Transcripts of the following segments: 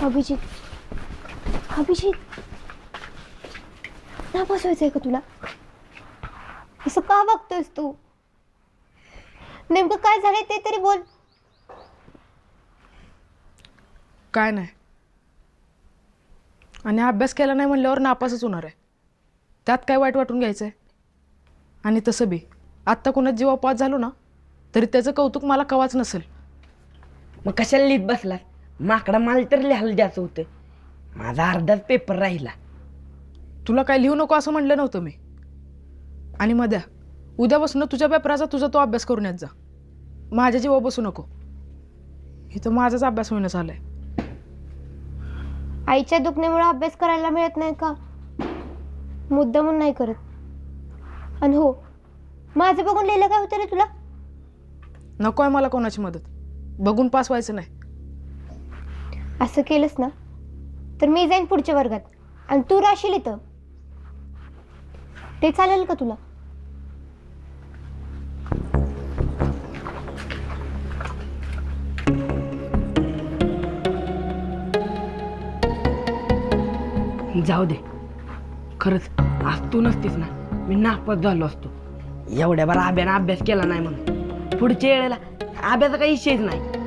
अभिजित अभिजित नापासवायचंय का तुला? असं का बघतोयस तू? नेमकं काय झालंय ते तरी बोल. काय नाही, आणि अभ्यास केला नाही म्हणल्यावर नापासच होणार आहे. त्यात काय वाईट वाटून घ्यायचंय? आणि तसं बी आत्ता कोणाच जेव्हा पास झालो ना तरी त्याचं कौतुक मला कवाच नसेल. मग कशाला लिहित बसला? माकडा माल तर लिहायला द्यायचं होतं. माझा अर्धाच पेपर राहिला. तुला काय लिहू नको असं म्हणलं नव्हतं मी. आणि मध्या उद्यापासून तुझ्या पेपराचा तुझा तो अभ्यास करून येत जा. माझ्या जीवा बसू नको. इथं माझाच अभ्यास होईना झालाय. आईच्या दुखण्यामुळे अभ्यास करायला मिळत नाही का? मुद्दा म्हणून नाही करत. आणि हो, माझं बघून लिहिलं काय होतं रे तुला? नको आहे मला कोणाची मदत. बघून पास व्हायचं नाही. असं केलंस ना तर मी जाईन पुढच्या वर्गात आणि तू राहशील इथं. ते चालेल का तुला? जाऊ दे. खरंच आज तू नसतीस ना मी नापास झालो असतो. एवढ्या बरा अभ्यास केला नाही म्हणून पुढच्या वेळेला अभ्यासा काही विषयच नाही.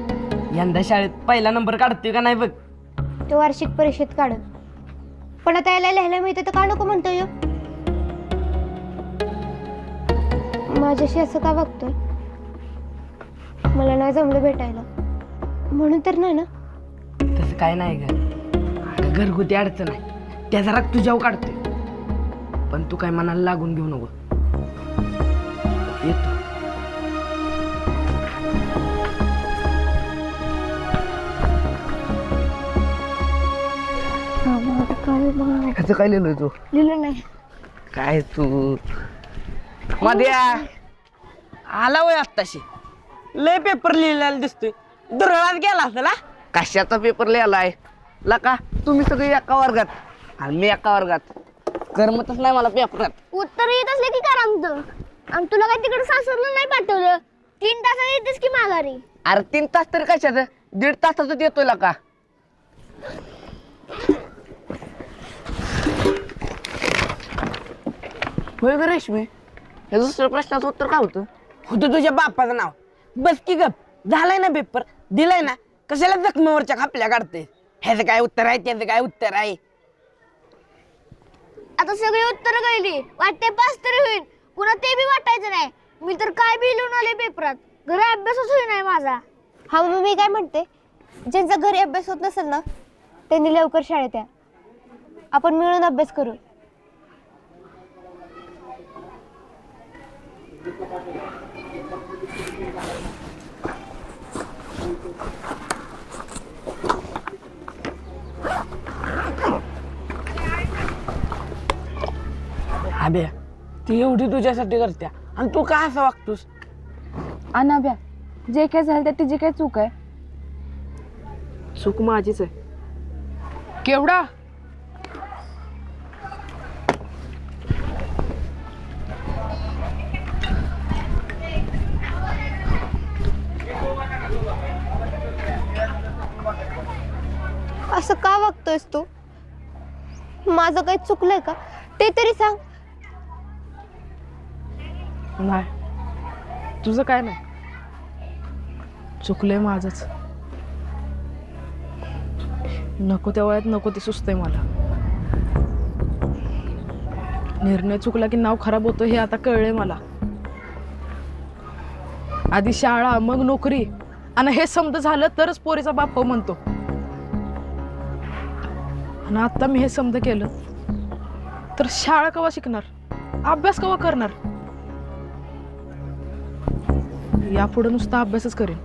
यंदा शाळेत पहिला नंबर काढतोय का नाही बघ. तो वार्षिक परीक्षेत काढत, पण आता याला लिहायला मिळतं तर का नको म्हणतोय? माझ्याशी असं का बघतोय? मला नाही जमलं भेटायला म्हणून तर नाही ना? तसं काय नाही ग. घरगुती अडचण आहे, त्याचा राग तुझ्यावर काढतोय. पण तू काय मनाला लागून घेऊ नको. येतो. ह्याचं काय लिहिलंय तू? लिहिलं नाही. काय तू मध्या आला वय आत्ताशी. लय पेपर लिहिलेला दिसतोय. दुरळात गेला असेल हा? कशाचा पेपर लिहिलाय लका? तुम्ही सगळे एका वर्गात आणि मी एका वर्गात. करमतच नाही मला पेपरात. उत्तर येत असले की करमतं. आणि तुला काय तिकडे सासरला नाही पाठवलं? 3 तासात येतेस की माघारी. अरे 3 तास तरी कशाचं? 1.5 तासाचं देतोय लका. होय ग रेशमी, हे दुसऱ्या प्रश्नाचं उत्तर काय होतं? होतं तुझ्या बापाचं नाव. बस की गप. झालाय ना पेपर, दिलाय ना. कशाला जखमेवरच्या खापल्या काढते? ह्याचं काय उत्तर आहे, त्याचं काय उत्तर आहे? आता सगळी उत्तर कळली. वाटते पास तरी होईल. पुन्हा ते बी वाटायचं नाही. मी तर काय बी लिहून आले पेपरात. घरी अभ्यासच होई नाही माझा. हा मग मी काय म्हणते, ज्यांचा घरी अभ्यास होत नसेल ना त्यांनी लवकर शाळेत या. आपण मिळून अभ्यास करू. अबे ती एवढी तुझ्यासाठी करत्या आणि तू का असं वागतोस? अनाभ्या, जे काय झालं त्यात तिची काय चूक आहे? चूक माझीच आहे. केवढा असं का वागतोयस तू? माझं काही चुकलंय का ते तरी सांग. नाही, तुझं काय नाही. चुकलंय माझंच. नको त्या वयात नको ते सुचतंय मला. निर्णय चुकला की नाव खराब होतं हे आता कळलंय मला. आधी शाळा मग नोकरी, आणि हे समज झालं तरच पोरीचा बाप हो म्हणतो. आणि आता मी हे समज केलं तर शाळा केव्हा शिकणार, अभ्यास केव्हा करणार? यापुढे नुसता अभ्यासच करेन.